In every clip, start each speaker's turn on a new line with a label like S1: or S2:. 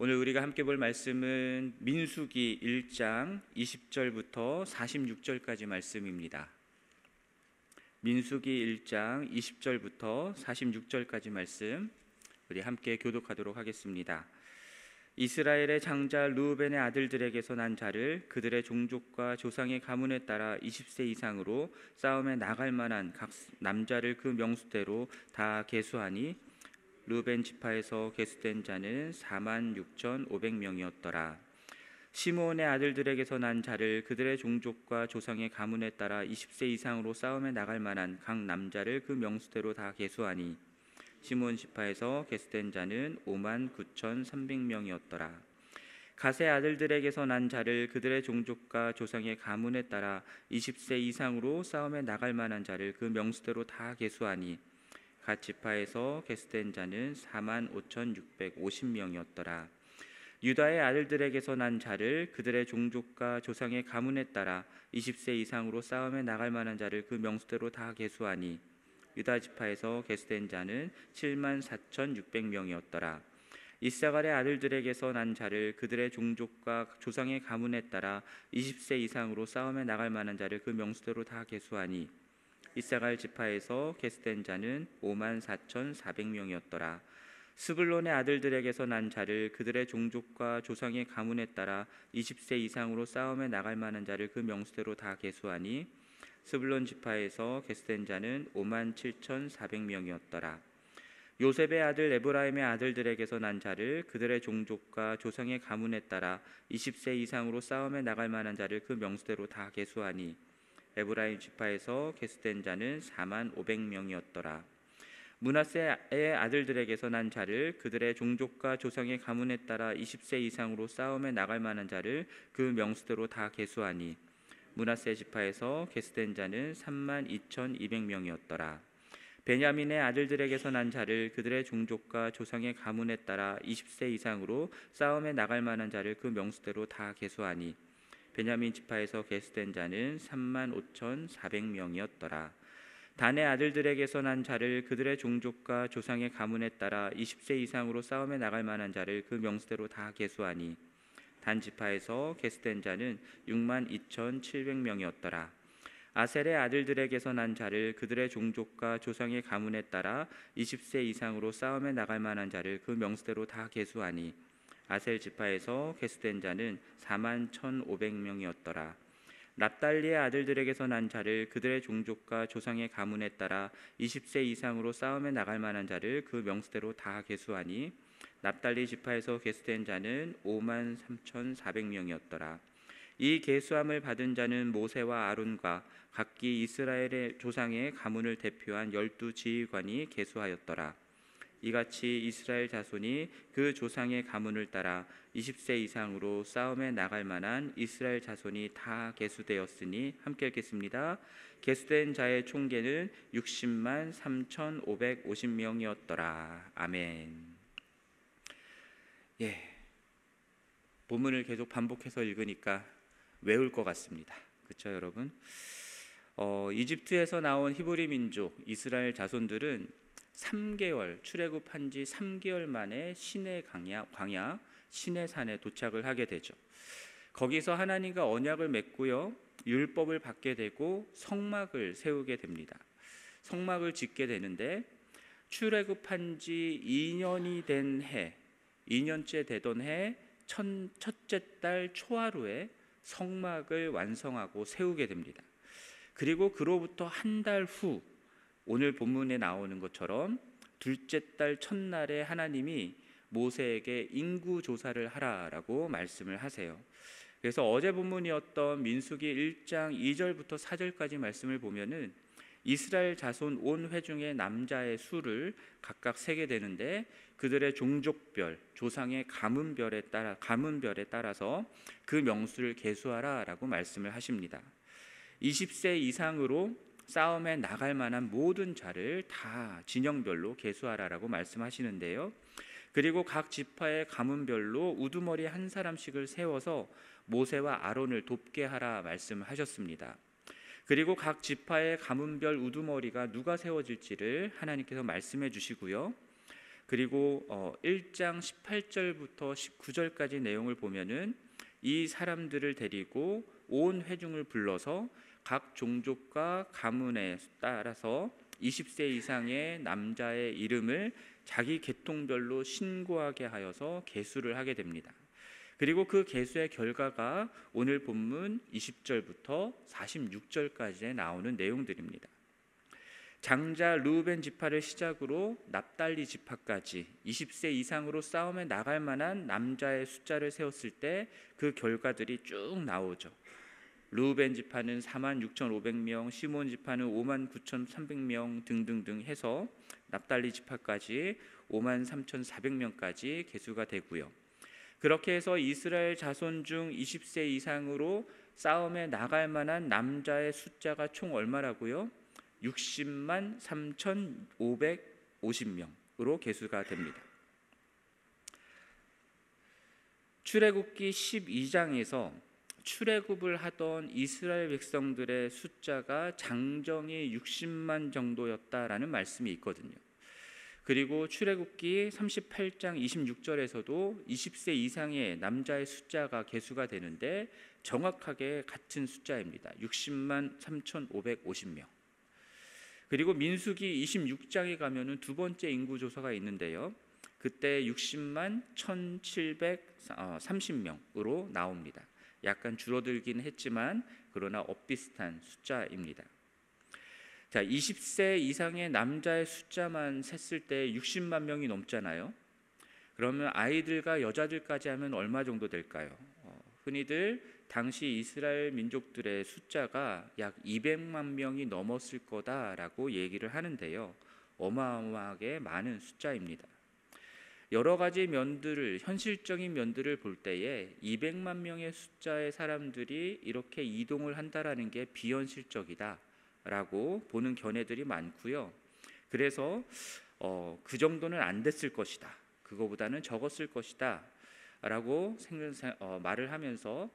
S1: 오늘 우리가 함께 볼 말씀은 민수기 1장 20절부터 46절까지 말씀입니다. 민수기 1장 20절부터 46절까지 말씀 우리 함께 교독하도록 하겠습니다. 이스라엘의 장자 르우벤의 아들들에게서 난 자를 그들의 종족과 조상의 가문에 따라 20세 이상으로 싸움에 나갈 만한 각 남자를 그 명수대로 다 계수하니 르우벤 지파에서 계수된 자는 46,500명이었더라. 시므온의 아들들에게서 난 자를 그들의 종족과 조상의 가문에 따라 20세 이상으로 싸움에 나갈 만한 각 남자를 그 명수대로 다 계수하니 시므온 지파에서 계수된 자는 59,300명이었더라. 갓의 아들들에게서 난 자를 그들의 종족과 조상의 가문에 따라 20세 이상으로 싸움에 나갈 만한 자를 그 명수대로 다 계수하니 갓 지파에서 계수된 자는 45,650명이었더라. 유다의 아들들에게서 난 자를 그들의 종족과 조상의 가문에 따라 20세 이상으로 싸움에 나갈 만한 자를 그 명수대로 다 계수하니 유다 지파에서 계수된 자는 74,600명이었더라. 이사갈의 아들들에게서 난 자를 그들의 종족과 조상의 가문에 따라 20세 이상으로 싸움에 나갈 만한 자를 그 명수대로 다 계수하니 이사갈 지파에서 계수된 자는 54,400명이었더라. 스불론의 아들들에게서 난 자를 그들의 종족과 조상의 가문에 따라 20세 이상으로 싸움에 나갈 만한 자를 그 명수대로 다 계수하니 스불론 지파에서 계수된 자는 57,400명이었더라. 요셉의 아들 에브라임의 아들들에게서 난 자를 그들의 종족과 조상의 가문에 따라 20세 이상으로 싸움에 나갈 만한 자를 그 명수대로 다 계수하니 에브라임 지파에서 계수된 자는 45,000명이었더라. 므낫세의 아들들에게서 난 자를 그들의 종족과 조상의 가문에 따라 20세 이상으로 싸움에 나갈 만한 자를 그 명수대로 다 계수하니 므낫세 지파에서 계수된 자는 32,200명이었더라. 베냐민의 아들들에게서 난 자를 그들의 종족과 조상의 가문에 따라 20세 이상으로 싸움에 나갈 만한 자를 그 명수대로 다 계수하니 베냐민 지파에서 계수된 자는 35,400명이었더라. 단의 아들들에게서 난 자를 그들의 종족과 조상의 가문에 따라 20세 이상으로 싸움에 나갈 만한 자를 그 명수대로 다 계수하니 단 지파에서 계수된 자는 62,700명이었더라. 아셀의 아들들에게서 난 자를 그들의 종족과 조상의 가문에 따라 20세 이상으로 싸움에 나갈 만한 자를 그 명수대로 다 계수하니 아셀 지파에서 계수된 자는 41,500명이었더라. 납달리의 아들들에게서 난 자를 그들의 종족과 조상의 가문에 따라 20세 이상으로 싸움에 나갈 만한 자를 그 명수대로 다 계수하니 납달리 지파에서 계수된 자는 53,400명이었더라. 이 계수함을 받은 자는 모세와 아론과 각기 이스라엘의 조상의 가문을 대표한 12지휘관이 계수하였더라. 이같이 이스라엘 자손이 그 조상의 가문을 따라 20세 이상으로 싸움에 나갈 만한 이스라엘 자손이 다 계수되었으니 함께 읽겠습니다. 계수된 자의 총계는 60만 3,550명이었더라. 아멘. 본문을 계속 반복해서 읽으니까 외울 것 같습니다. 그렇죠, 여러분? 이집트에서 나온 히브리 민족 이스라엘 자손들은 3개월 출애굽한 지 3개월 만에 시내 광야 시내산에 도착을 하게 되죠. 거기서 하나님과 언약을 맺고요, 율법을 받게 되고 성막을 세우게 됩니다. 성막을 짓게 되는데 출애굽한 지 2년이 된 해, 2년째 되던 해 첫째 달 초하루에 성막을 완성하고 세우게 됩니다. 그리고 그로부터 한 달 후 오늘 본문에 나오는 것처럼 둘째 달 첫날에 하나님이 모세에게 인구 조사를 하라라고 말씀을 하세요. 그래서 어제 본문이었던 민수기 1장 2절부터 4절까지 말씀을 보면은 이스라엘 자손 온 회중의 남자의 수를 각각 세게 되는데 그들의 종족별, 조상의 가문별에 따라서 그 명수를 계수하라라고 말씀을 하십니다. 20세 이상으로 싸움에 나갈 만한 모든 자를 다 진영별로 계수하라라고 말씀하시는데요. 그리고 각 지파의 가문별로 우두머리 한 사람씩을 세워서 모세와 아론을 돕게 하라 말씀하셨습니다. 그리고 각 지파의 가문별 우두머리가 누가 세워질지를 하나님께서 말씀해 주시고요. 그리고 1장 18절부터 19절까지 내용을 보면은 이 사람들을 데리고 온 회중을 불러서 각 종족과 가문에 따라서 20세 이상의 남자의 이름을 자기 계통별로 신고하게 하여서 계수를 하게 됩니다. 그리고 그 계수의 결과가 오늘 본문 20절부터 46절까지에 나오는 내용들입니다. 장자 르우벤 지파를 시작으로 납달리 지파까지 20세 이상으로 싸움에 나갈 만한 남자의 숫자를 세웠을 때 그 결과들이 쭉 나오죠. 르우벤 지파는 46,500명, 시몬 지파는 59,300명 등등등 해서 납달리 지파까지 53,400명까지 계수가 되고요. 그렇게 해서 이스라엘 자손 중 20세 이상으로 싸움에 나갈 만한 남자의 숫자가 총 얼마라고요? 60만 3,550명으로 계수가 됩니다. 출애굽기 12장에서 출애굽을 하던 이스라엘 백성들의 숫자가 장정이 60만 정도였다라는 말씀이 있거든요. 그리고 출애굽기 38장 26절에서도 20세 이상의 남자의 숫자가 계수가 되는데 정확하게 같은 숫자입니다. 60만 3,550명. 그리고 민수기 26장에 가면은 두 번째 인구 조사가 있는데요. 그때 60만 1,730명으로 나옵니다. 약간 줄어들긴 했지만 그러나 엇비슷한 숫자입니다. 자, 20세 이상의 남자의 숫자만 셌을 때 60만 명이 넘잖아요. 그러면 아이들과 여자들까지 하면 얼마 정도 될까요? 흔히들 당시 이스라엘 민족들의 숫자가 약 200만 명이 넘었을 거다라고 얘기를 하는데요. 어마어마하게 많은 숫자입니다. 여러 가지 면들을, 현실적인 면들을 볼 때에 200만 명의 숫자의 사람들이 이렇게 이동을 한다라는 게 비현실적이다라고 보는 견해들이 많고요. 그래서 그 정도는 안 됐을 것이다, 그거보다는 적었을 것이다 라고 말을 하면서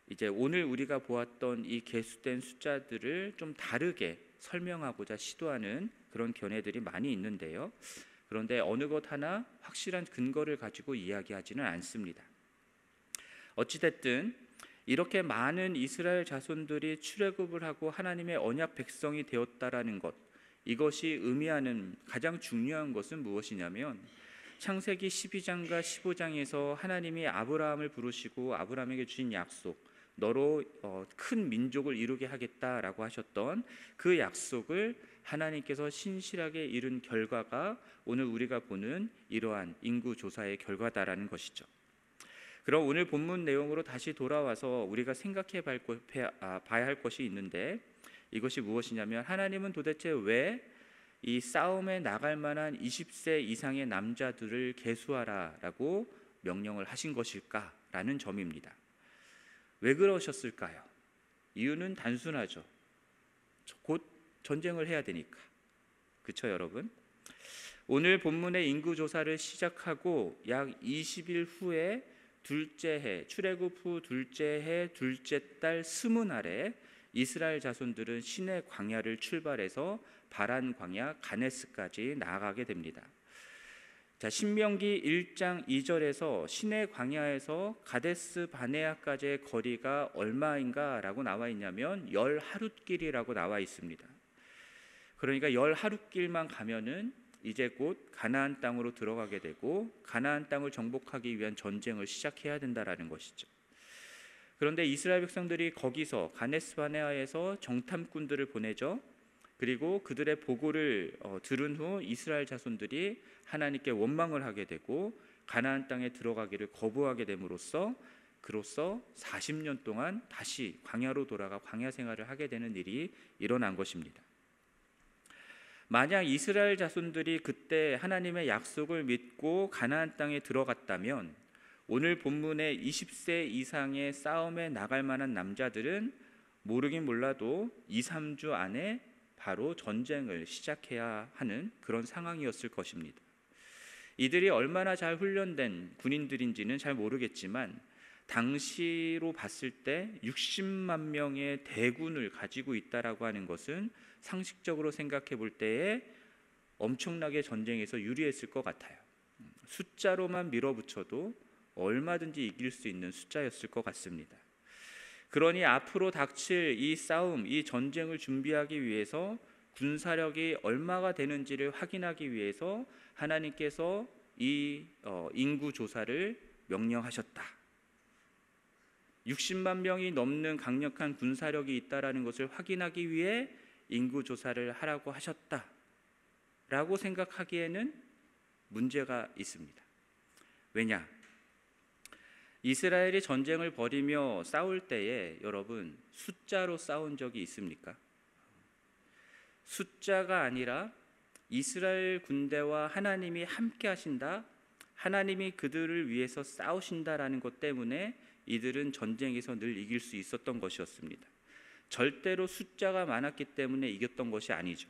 S1: 이제 오늘 우리가 보았던 이 계수된 숫자들을 좀 다르게 설명하고자 시도하는 그런 견해들이 많이 있는데요. 그런데 어느 것 하나 확실한 근거를 가지고 이야기하지는 않습니다. 어찌됐든 이렇게 많은 이스라엘 자손들이 출애굽을 하고 하나님의 언약 백성이 되었다라는 것, 이것이 의미하는 가장 중요한 것은 무엇이냐면 창세기 12장과 15장에서 하나님이 아브라함을 부르시고 아브라함에게 주신 약속, 너로 큰 민족을 이루게 하겠다라고 하셨던 그 약속을 하나님께서 신실하게 이룬 결과가 오늘 우리가 보는 이러한 인구조사의 결과다라는 것이죠. 그럼 오늘 본문 내용으로 다시 돌아와서 우리가 생각해 봐야 할 것이 있는데, 이것이 무엇이냐면 하나님은 도대체 왜 이 싸움에 나갈 만한 20세 이상의 남자들을 계수하라라고 명령을 하신 것일까라는 점입니다. 왜 그러셨을까요? 이유는 단순하죠. 곧 전쟁을 해야 되니까. 그렇죠, 여러분? 오늘 본문의 인구조사를 시작하고 약 20일 후에 둘째 해, 출애굽 후 둘째 해, 둘째 달 스무날에 이스라엘 자손들은 시내 광야를 출발해서 바란 광야 가네스까지 나아가게 됩니다. 자, 신명기 1장 2절에서 시내 광야에서 가데스 바네아까지의 거리가 얼마인가라고 나와 있냐면 10하룻길이라고 나와 있습니다. 그러니까 10하룻길만 가면은 이제 곧 가나안 땅으로 들어가게 되고 가나안 땅을 정복하기 위한 전쟁을 시작해야 된다라는 것이죠. 그런데 이스라엘 백성들이 거기서 가데스 바네아에서 정탐꾼들을 보내죠. 그리고 그들의 보고를 들은 후 이스라엘 자손들이 하나님께 원망을 하게 되고 가나안 땅에 들어가기를 거부하게 됨으로써 그로써 40년 동안 다시 광야로 돌아가 광야 생활을 하게 되는 일이 일어난 것입니다. 만약 이스라엘 자손들이 그때 하나님의 약속을 믿고 가나안 땅에 들어갔다면 오늘 본문의 20세 이상의 싸움에 나갈 만한 남자들은 모르긴 몰라도 2, 3주 안에 바로 전쟁을 시작해야 하는 그런 상황이었을 것입니다. 이들이 얼마나 잘 훈련된 군인들인지는 잘 모르겠지만 당시로 봤을 때 60만 명의 대군을 가지고 있다라고 하는 것은 상식적으로 생각해 볼 때에 엄청나게 전쟁에서 유리했을 것 같아요. 숫자로만 밀어붙여도 얼마든지 이길 수 있는 숫자였을 것 같습니다. 그러니 앞으로 닥칠 이 싸움, 이 전쟁을 준비하기 위해서 군사력이 얼마가 되는지를 확인하기 위해서 하나님께서 이 인구 조사를 명령하셨다. 60만 명이 넘는 강력한 군사력이 있다라는 것을 확인하기 위해 인구 조사를 하라고 하셨다라고 생각하기에는 문제가 있습니다. 왜냐? 이스라엘이 전쟁을 벌이며 싸울 때에 여러분 숫자로 싸운 적이 있습니까? 숫자가 아니라 이스라엘 군대와 하나님이 함께 하신다, 하나님이 그들을 위해서 싸우신다라는 것 때문에 이들은 전쟁에서 늘 이길 수 있었던 것이었습니다. 절대로 숫자가 많았기 때문에 이겼던 것이 아니죠.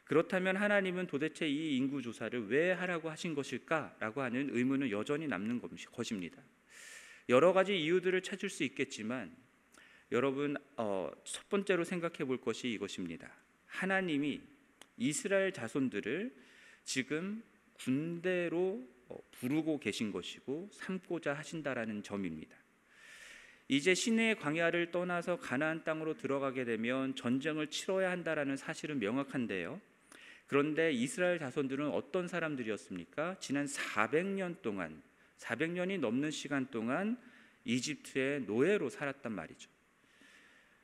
S1: 그렇다면 하나님은 도대체 이 인구 조사를 왜 하라고 하신 것일까라고 하는 의문은 여전히 남는 것입니다. 여러 가지 이유들을 찾을 수 있겠지만 여러분 첫 번째로 생각해 볼 것이 이것입니다. 하나님이 이스라엘 자손들을 지금 군대로 부르고 계신 것이고 삼고자 하신다라는 점입니다. 이제 시내의 광야를 떠나서 가나안 땅으로 들어가게 되면 전쟁을 치러야 한다라는 사실은 명확한데요. 그런데 이스라엘 자손들은 어떤 사람들이었습니까? 지난 400년 동안 400년이 넘는 시간 동안 이집트의 노예로 살았단 말이죠.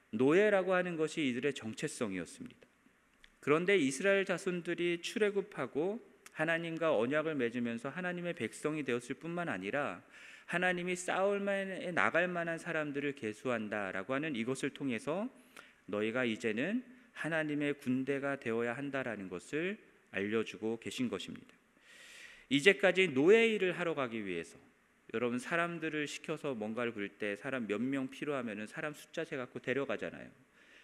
S1: 노예라고 하는 것이 이들의 정체성이었습니다. 그런데 이스라엘 자손들이 출애굽하고 하나님과 언약을 맺으면서 하나님의 백성이 되었을 뿐만 아니라 하나님이 싸움에 나갈 만한 사람들을 계수한다라고 하는 이것을 통해서 너희가 이제는 하나님의 군대가 되어야 한다라는 것을 알려주고 계신 것입니다. 이제까지 노예 일을 하러 가기 위해서 여러분 사람들을 시켜서 뭔가를 부릴 때 사람 몇 명 필요하면 사람 숫자 재갖고 데려가잖아요.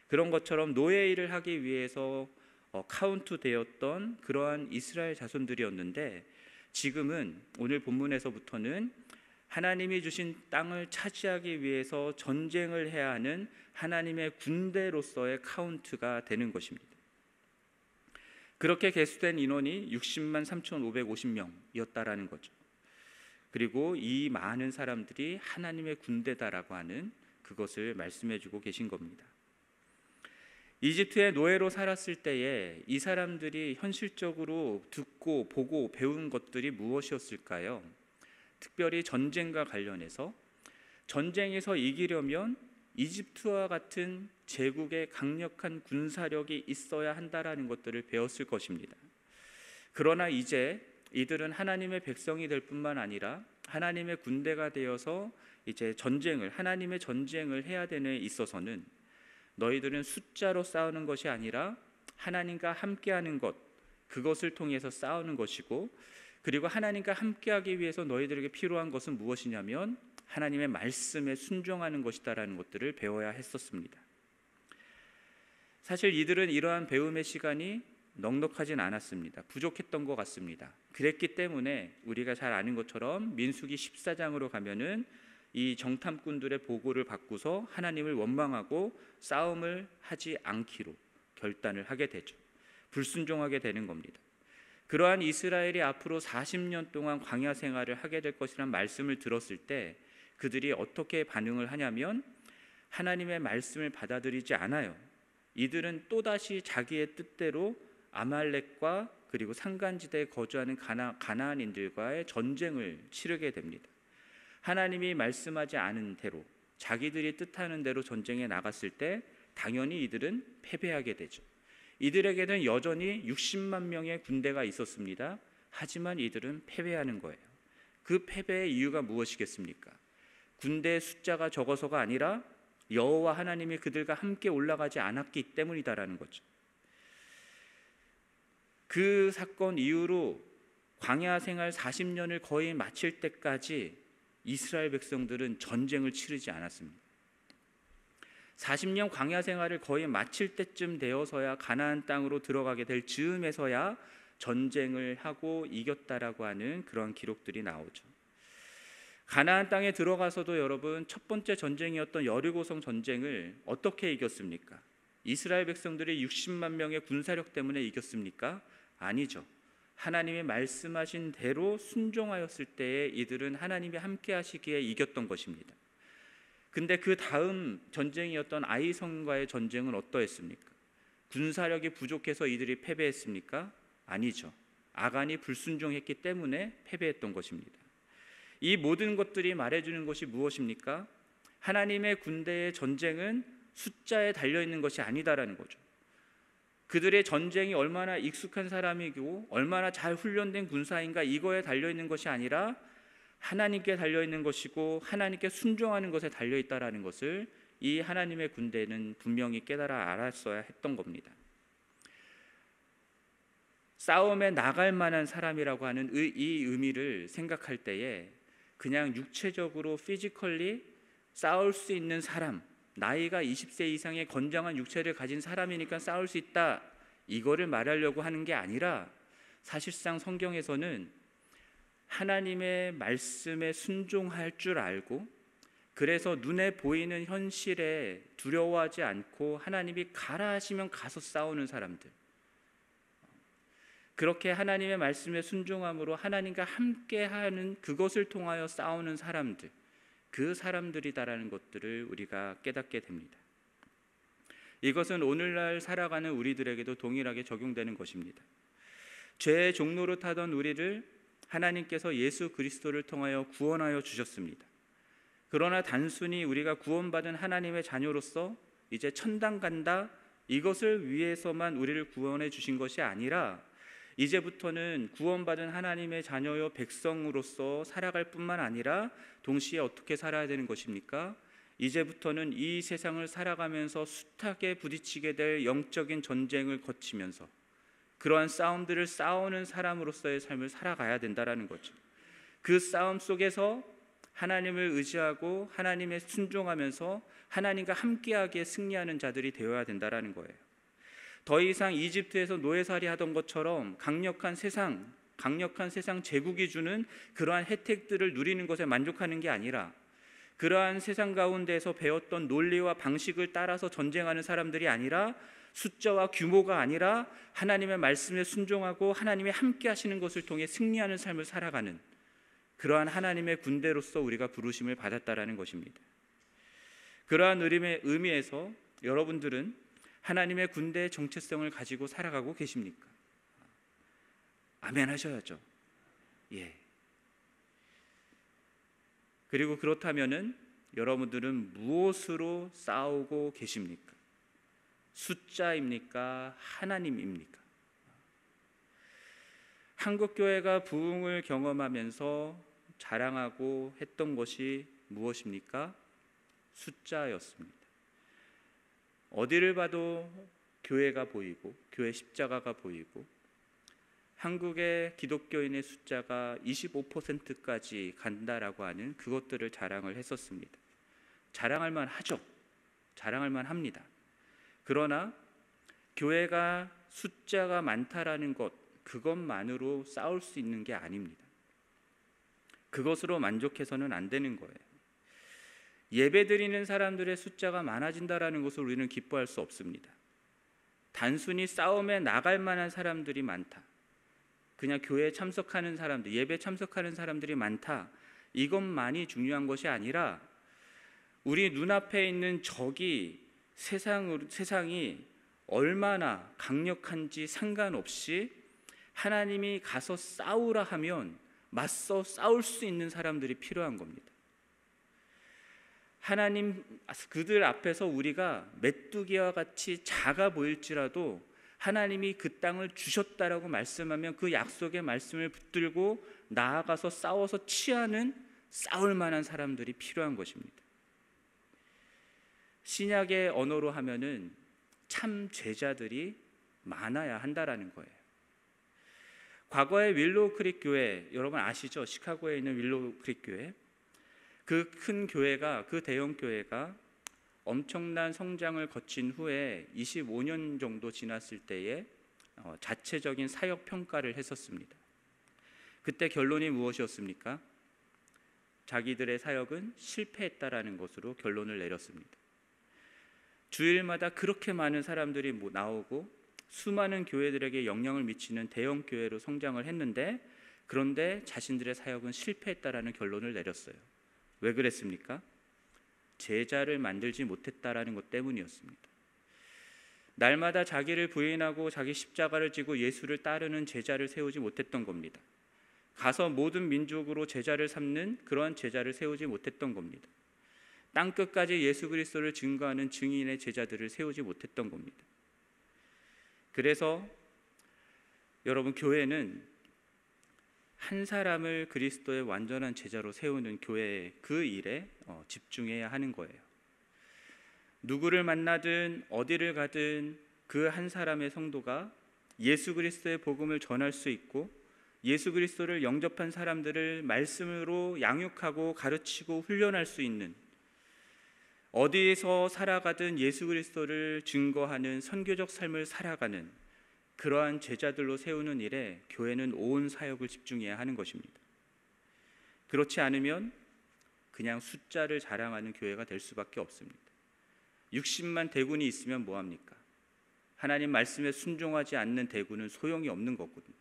S1: 그런 것처럼 노예 일을 하기 위해서 카운트 되었던 그러한 이스라엘 자손들이었는데 지금은 오늘 본문에서부터는 하나님이 주신 땅을 차지하기 위해서 전쟁을 해야 하는 하나님의 군대로서의 카운트가 되는 것입니다. 그렇게 계수된 인원이 60만 3,550명이었다라는 거죠. 그리고 이 많은 사람들이 하나님의 군대다라고 하는 그것을 말씀해 주고 계신 겁니다. 이집트의 노예로 살았을 때에 이 사람들이 현실적으로 듣고 보고 배운 것들이 무엇이었을까요? 특별히 전쟁과 관련해서 전쟁에서 이기려면 이집트와 같은 제국의 강력한 군사력이 있어야 한다라는 것들을 배웠을 것입니다. 그러나 이제 이들은 하나님의 백성이 될 뿐만 아니라 하나님의 군대가 되어서 이제 하나님의 전쟁을 해야 되는 데 있어서는 너희들은 숫자로 싸우는 것이 아니라 하나님과 함께하는 것, 그것을 통해서 싸우는 것이고, 그리고 하나님과 함께하기 위해서 너희들에게 필요한 것은 무엇이냐면 하나님의 말씀에 순종하는 것이다라는 것들을 배워야 했었습니다. 사실 이들은 이러한 배움의 시간이 넉넉하진 않았습니다. 부족했던 것 같습니다. 그랬기 때문에 우리가 잘 아는 것처럼 민수기 14장으로 가면은 이 정탐꾼들의 보고를 받고서 하나님을 원망하고 싸움을 하지 않기로 결단을 하게 되죠. 불순종하게 되는 겁니다. 그러한 이스라엘이 앞으로 40년 동안 광야 생활을 하게 될 것이라는 말씀을 들었을 때 그들이 어떻게 반응을 하냐면 하나님의 말씀을 받아들이지 않아요. 이들은 또다시 자기의 뜻대로 아말렉과 그리고 산간지대에 거주하는 가나안인들과의 전쟁을 치르게 됩니다. 하나님이 말씀하지 않은 대로 자기들이 뜻하는 대로 전쟁에 나갔을 때 당연히 이들은 패배하게 되죠. 이들에게는 여전히 60만 명의 군대가 있었습니다. 하지만 이들은 패배하는 거예요. 그 패배의 이유가 무엇이겠습니까? 군대의 숫자가 적어서가 아니라 여호와 하나님이 그들과 함께 올라가지 않았기 때문이다라는 거죠. 그 사건 이후로 광야 생활 40년을 거의 마칠 때까지 이스라엘 백성들은 전쟁을 치르지 않았습니다. 40년 광야 생활을 거의 마칠 때쯤 되어서야 가나안 땅으로 들어가게 될 즈음에서야 전쟁을 하고 이겼다라고 하는 그런 기록들이 나오죠. 가나안 땅에 들어가서도 여러분 첫 번째 전쟁이었던 여리고성 전쟁을 어떻게 이겼습니까? 이스라엘 백성들이 60만 명의 군사력 때문에 이겼습니까? 아니죠. 하나님이 말씀하신 대로 순종하였을 때에 이들은 하나님이 함께 하시기에 이겼던 것입니다. 근데 그 다음 전쟁이었던 아이성과의 전쟁은 어떠했습니까? 군사력이 부족해서 이들이 패배했습니까? 아니죠. 아간이 불순종했기 때문에 패배했던 것입니다. 이 모든 것들이 말해주는 것이 무엇입니까? 하나님의 군대의 전쟁은 숫자에 달려있는 것이 아니다라는 거죠. 그들의 전쟁이 얼마나 익숙한 사람이고 얼마나 잘 훈련된 군사인가 이거에 달려있는 것이 아니라 하나님께 달려있는 것이고 하나님께 순종하는 것에 달려있다라는 것을 이 하나님의 군대는 분명히 깨달아 알았어야 했던 겁니다. 싸움에 나갈 만한 사람이라고 하는 이 의미를 생각할 때에 그냥 육체적으로 피지컬리 싸울 수 있는 사람, 나이가 20세 이상의 건장한 육체를 가진 사람이니까 싸울 수 있다, 이거를 말하려고 하는 게 아니라 사실상 성경에서는 하나님의 말씀에 순종할 줄 알고 그래서 눈에 보이는 현실에 두려워하지 않고 하나님이 가라 하시면 가서 싸우는 사람들, 그렇게 하나님의 말씀에 순종함으로 하나님과 함께하는 그것을 통하여 싸우는 사람들, 그 사람들이다라는 것들을 우리가 깨닫게 됩니다. 이것은 오늘날 살아가는 우리들에게도 동일하게 적용되는 것입니다. 죄의 종로로 타던 우리를 하나님께서 예수 그리스도를 통하여 구원하여 주셨습니다. 그러나 단순히 우리가 구원받은 하나님의 자녀로서 이제 천당 간다, 이것을 위해서만 우리를 구원해 주신 것이 아니라 이제부터는 구원받은 하나님의 자녀요 백성으로서 살아갈 뿐만 아니라 동시에 어떻게 살아야 되는 것입니까? 이제부터는 이 세상을 살아가면서 숱하게 부딪히게 될 영적인 전쟁을 거치면서 그러한 싸움들을 싸우는 사람으로서의 삶을 살아가야 된다라는 거죠. 그 싸움 속에서 하나님을 의지하고 하나님에 순종하면서 하나님과 함께하기에 승리하는 자들이 되어야 된다라는 거예요. 더 이상 이집트에서 노예살이 하던 것처럼 강력한 세상 제국이 주는 그러한 혜택들을 누리는 것에 만족하는 게 아니라 그러한 세상 가운데서 배웠던 논리와 방식을 따라서 전쟁하는 사람들이 아니라 숫자와 규모가 아니라 하나님의 말씀에 순종하고 하나님이 함께 하시는 것을 통해 승리하는 삶을 살아가는 그러한 하나님의 군대로서 우리가 부르심을 받았다라는 것입니다. 그러한 의미에서 여러분들은 하나님의 군대의 정체성을 가지고 살아가고 계십니까? 아멘 하셔야죠. 예. 그리고 그렇다면은 여러분들은 무엇으로 싸우고 계십니까? 숫자입니까? 하나님입니까? 한국교회가 부흥을 경험하면서 자랑하고 했던 것이 무엇입니까? 숫자였습니다. 어디를 봐도 교회가 보이고 교회 십자가가 보이고 한국의 기독교인의 숫자가 25%까지 간다라고 하는 그것들을 자랑을 했었습니다. 자랑할 만하죠. 자랑할 만합니다. 그러나 교회가 숫자가 많다라는 것, 그것만으로 싸울 수 있는 게 아닙니다. 그것으로 만족해서는 안 되는 거예요. 예배드리는 사람들의 숫자가 많아진다라는 것을 우리는 기뻐할 수 없습니다. 단순히 싸움에 나갈 만한 사람들이 많다, 그냥 교회에 참석하는 사람들, 예배 참석하는 사람들이 많다, 이것만이 중요한 것이 아니라 우리 눈앞에 있는 적이 세상이 얼마나 강력한지 상관없이 하나님이 가서 싸우라 하면 맞서 싸울 수 있는 사람들이 필요한 겁니다. 하나님 그들 앞에서 우리가 메뚜기와 같이 작아 보일지라도 하나님이 그 땅을 주셨다라고 말씀하면 그 약속의 말씀을 붙들고 나아가서 싸워서 취하는 싸울 만한 사람들이 필요한 것입니다. 신약의 언어로 하면은 참 제자들이 많아야 한다라는 거예요. 과거의 윌로우 크릭 교회, 여러분 아시죠? 시카고에 있는 윌로우 크릭 교회. 그 큰 교회가, 그 대형 교회가 엄청난 성장을 거친 후에 25년 정도 지났을 때에 자체적인 사역 평가를 했었습니다. 그때 결론이 무엇이었습니까? 자기들의 사역은 실패했다라는 것으로 결론을 내렸습니다. 주일마다 그렇게 많은 사람들이 나오고 수많은 교회들에게 영향을 미치는 대형 교회로 성장을 했는데, 그런데 자신들의 사역은 실패했다라는 결론을 내렸어요. 왜 그랬습니까? 제자를 만들지 못했다라는 것 때문이었습니다. 날마다 자기를 부인하고 자기 십자가를 지고 예수를 따르는 제자를 세우지 못했던 겁니다. 가서 모든 민족으로 제자를 삼는 그러한 제자를 세우지 못했던 겁니다. 땅끝까지 예수 그리스도를 증거하는 증인의 제자들을 세우지 못했던 겁니다. 그래서 여러분, 교회는 한 사람을 그리스도의 완전한 제자로 세우는 교회의 그 일에 집중해야 하는 거예요. 누구를 만나든 어디를 가든 그 한 사람의 성도가 예수 그리스도의 복음을 전할 수 있고, 예수 그리스도를 영접한 사람들을 말씀으로 양육하고 가르치고 훈련할 수 있는, 어디에서 살아가든 예수 그리스도를 증거하는 선교적 삶을 살아가는 그러한 제자들로 세우는 일에 교회는 온 사역을 집중해야 하는 것입니다. 그렇지 않으면 그냥 숫자를 자랑하는 교회가 될 수밖에 없습니다. 60만 대군이 있으면 뭐합니까? 하나님 말씀에 순종하지 않는 대군은 소용이 없는 거거든요.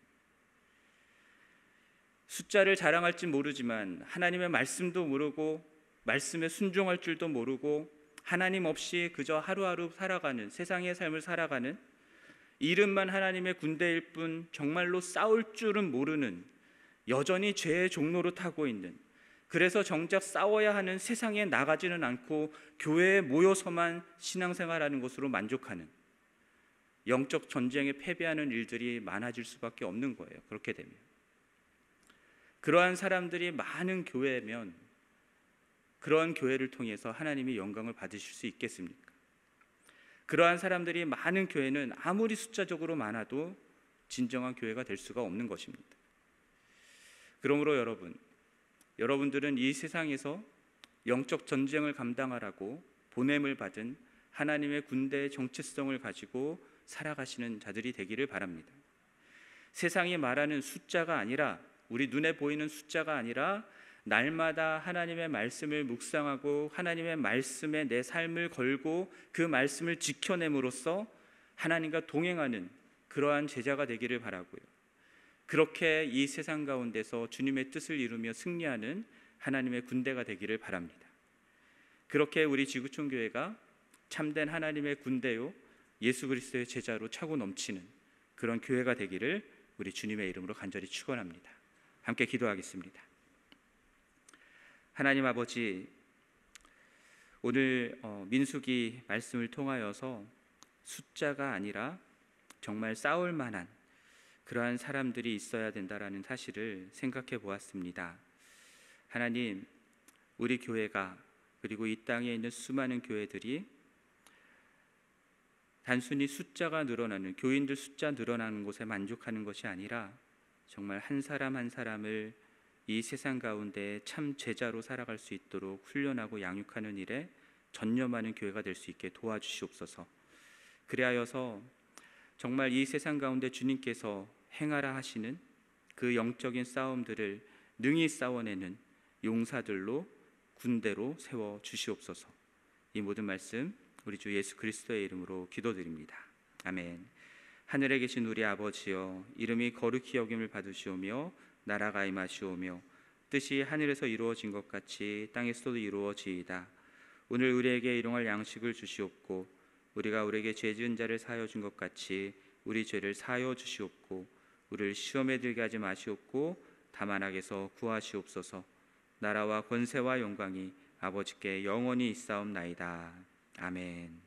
S1: 숫자를 자랑할지 모르지만 하나님의 말씀도 모르고 말씀에 순종할 줄도 모르고 하나님 없이 그저 하루하루 살아가는, 세상의 삶을 살아가는, 이름만 하나님의 군대일 뿐 정말로 싸울 줄은 모르는, 여전히 죄의 종로로 타고 있는, 그래서 정작 싸워야 하는 세상에 나가지는 않고 교회에 모여서만 신앙생활하는 것으로 만족하는, 영적 전쟁에 패배하는 일들이 많아질 수밖에 없는 거예요. 그렇게 되면 그러한 사람들이 많은 교회면 그러한 교회를 통해서 하나님이 영광을 받으실 수 있겠습니까? 그러한 사람들이 많은 교회는 아무리 숫자적으로 많아도 진정한 교회가 될 수가 없는 것입니다. 그러므로 여러분들은 이 세상에서 영적 전쟁을 감당하라고 보냄을 받은 하나님의 군대의 정체성을 가지고 살아가시는 자들이 되기를 바랍니다. 세상이 말하는 숫자가 아니라, 우리 눈에 보이는 숫자가 아니라, 날마다 하나님의 말씀을 묵상하고 하나님의 말씀에 내 삶을 걸고 그 말씀을 지켜냄으로써 하나님과 동행하는 그러한 제자가 되기를 바라고요. 그렇게 이 세상 가운데서 주님의 뜻을 이루며 승리하는 하나님의 군대가 되기를 바랍니다. 그렇게 우리 지구촌 교회가 참된 하나님의 군대요 예수 그리스도의 제자로 차고 넘치는 그런 교회가 되기를 우리 주님의 이름으로 간절히 축원합니다. 함께 기도하겠습니다. 하나님 아버지, 오늘 민수기 말씀을 통하여서 숫자가 아니라 정말 싸울 만한 그러한 사람들이 있어야 된다라는 사실을 생각해 보았습니다. 하나님, 우리 교회가, 그리고 이 땅에 있는 수많은 교회들이 단순히 숫자가 늘어나는, 교인들 숫자 늘어나는 것에 만족하는 것이 아니라 정말 한 사람 한 사람을 이 세상 가운데 참 제자로 살아갈 수 있도록 훈련하고 양육하는 일에 전념하는 교회가 될 수 있게 도와주시옵소서. 그리하여서 정말 이 세상 가운데 주님께서 행하라 하시는 그 영적인 싸움들을 능히 싸워내는 용사들로, 군대로 세워 주시옵소서. 이 모든 말씀 우리 주 예수 그리스도의 이름으로 기도드립니다. 아멘. 하늘에 계신 우리 아버지여, 이름이 거룩히 여김을 받으시오며 나라가 임하시오며 뜻이 하늘에서 이루어진 것 같이 땅에서도 이루어지이다. 오늘 우리에게 일용할 양식을 주시옵고, 우리가 우리에게 죄 지은 자를 사하여 준 것 같이 우리 죄를 사하여 주시옵고, 우리를 시험에 들게 하지 마시옵고 다만 악에서 구하시옵소서. 나라와 권세와 영광이 아버지께 영원히 있사옵나이다. 아멘.